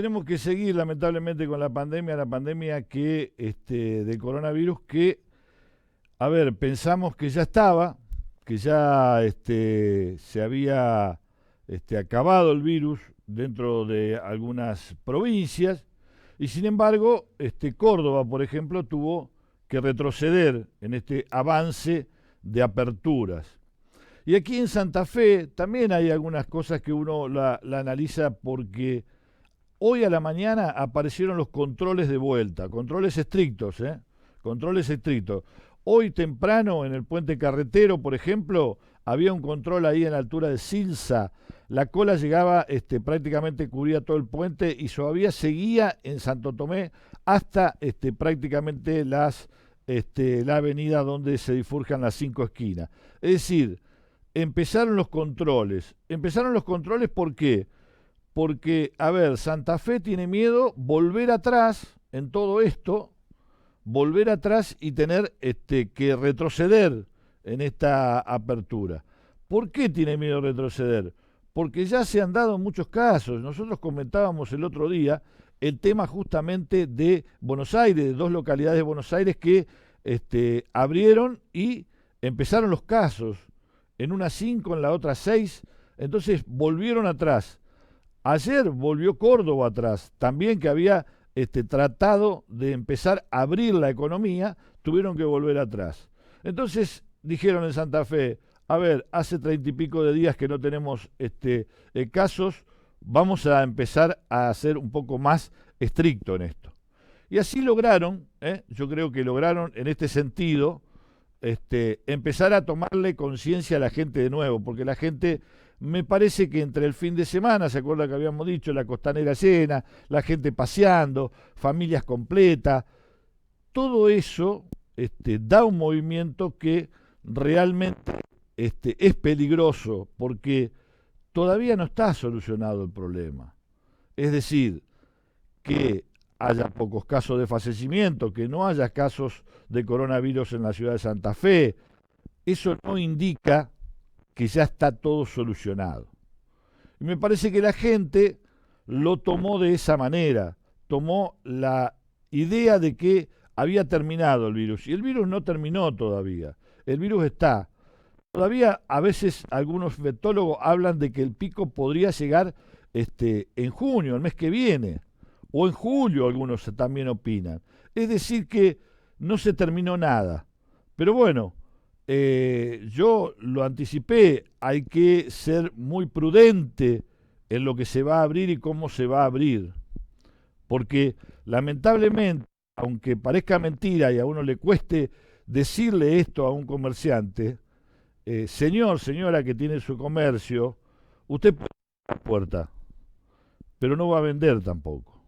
tenemos que seguir lamentablemente con la pandemia que del coronavirus que, a ver, pensamos que ya estaba, que ya se había acabado el virus dentro de algunas provincias y sin embargo, Córdoba, por ejemplo, tuvo que retroceder en este avance de aperturas. Y aquí en Santa Fe también hay algunas cosas que uno la analiza porque hoy a la mañana aparecieron los controles de vuelta, controles estrictos, ¿eh? Controles estrictos. Hoy temprano en el puente carretero, por ejemplo, había un control ahí en la altura de Silsa. La cola llegaba, prácticamente cubría todo el puente y todavía seguía en Santo Tomé hasta prácticamente la avenida donde se difurcan las 5 esquinas. Es decir, empezaron los controles. Empezaron los controles ¿por qué? Porque, a ver, Santa Fe tiene miedo volver atrás en todo esto, volver atrás y tener que retroceder en esta apertura. ¿Por qué tiene miedo retroceder? Porque ya se han dado muchos casos. Nosotros comentábamos el otro día el tema justamente de Buenos Aires, de dos localidades de Buenos Aires que abrieron y empezaron los casos. En una 5, en la otra 6. Entonces volvieron atrás. Ayer volvió Córdoba atrás, también que había tratado de empezar a abrir la economía, tuvieron que volver atrás. Entonces dijeron en Santa Fe, a ver, hace 30 y pico de días que no tenemos casos, vamos a empezar a ser un poco más estricto en esto. Y así lograron, yo creo que lograron en este sentido, empezar a tomarle conciencia a la gente de nuevo, porque la gente, me parece que entre el fin de semana, ¿se acuerda que habíamos dicho? La costanera llena, la gente paseando, familias completas, todo eso da un movimiento que realmente es peligroso, porque todavía no está solucionado el problema. Es decir, que haya pocos casos de fallecimiento, que no haya casos de coronavirus en la ciudad de Santa Fe, eso no indica que ya está todo solucionado. Y me parece que la gente lo tomó de esa manera, tomó la idea de que había terminado el virus, y el virus no terminó todavía, el virus está. Todavía a veces algunos infectólogos hablan de que el pico podría llegar en junio, el mes que viene, o en julio algunos también opinan. Es decir que no se terminó nada. Pero bueno, yo lo anticipé, hay que ser muy prudente en lo que se va a abrir y cómo se va a abrir. Porque lamentablemente, aunque parezca mentira y a uno le cueste decirle esto a un comerciante, señor, señora que tiene su comercio, usted puede abrir la puerta, pero no va a vender tampoco.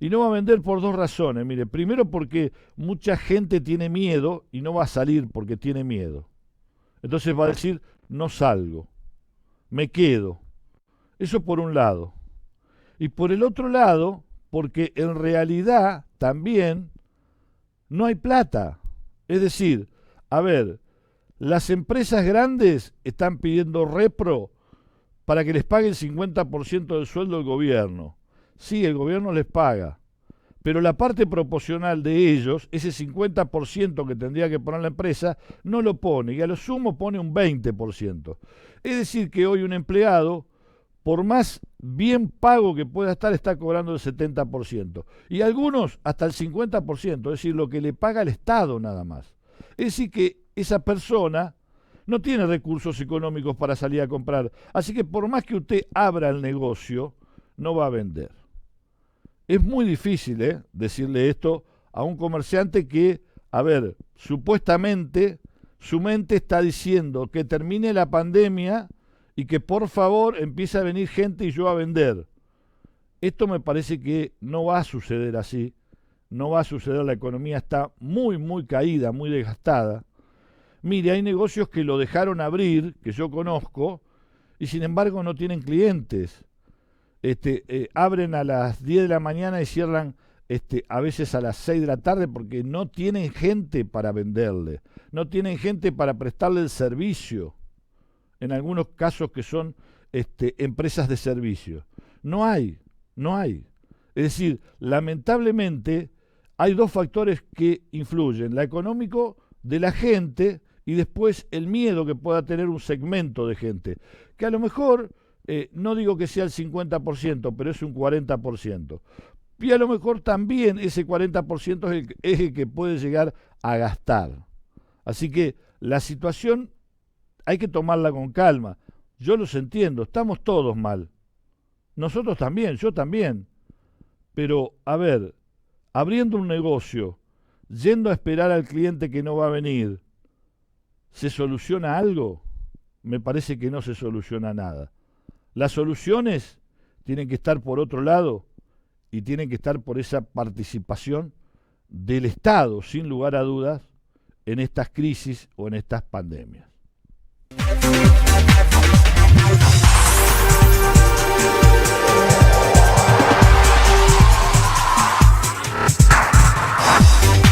Y no va a vender por dos razones. Mire, primero porque mucha gente tiene miedo y no va a salir porque tiene miedo. Entonces va a decir, no salgo, me quedo. Eso por un lado. Y por el otro lado, porque en realidad también no hay plata. Es decir, a ver, las empresas grandes están pidiendo repro para que les pague el 50% del sueldo del gobierno. Sí, el gobierno les paga, pero la parte proporcional de ellos, ese 50% que tendría que poner la empresa, no lo pone, y a lo sumo pone un 20%. Es decir, que hoy un empleado, por más bien pago que pueda estar, está cobrando el 70%. Y algunos hasta el 50%, es decir, lo que le paga el Estado nada más. Es decir, que esa persona no tiene recursos económicos para salir a comprar. Así que por más que usted abra el negocio, no va a vender. Es muy difícil decirle esto a un comerciante que, a ver, supuestamente su mente está diciendo que termine la pandemia y que por favor empiece a venir gente y yo a vender. Esto me parece que no va a suceder así, no va a suceder, la economía está muy, muy caída, muy desgastada. Mire, hay negocios que lo dejaron abrir, que yo conozco, y sin embargo no tienen clientes. Abren a las 10 de la mañana y cierran a veces a las 6 de la tarde porque no tienen gente para venderle, no tienen gente para prestarle el servicio, en algunos casos que son empresas de servicio. No hay No hay. Es decir, lamentablemente hay dos factores que influyen, la económico de la gente y después el miedo que pueda tener un segmento de gente, que a lo mejor, no digo que sea el 50%, pero es un 40%. Y a lo mejor también ese 40% es el que puede llegar a gastar. Así que la situación hay que tomarla con calma. Yo los entiendo, estamos todos mal. Nosotros también, yo también. Pero, a ver, abriendo un negocio, yendo a esperar al cliente que no va a venir, ¿se soluciona algo? Me parece que no se soluciona nada. Las soluciones tienen que estar por otro lado y tienen que estar por esa participación del Estado, sin lugar a dudas, en estas crisis o en estas pandemias.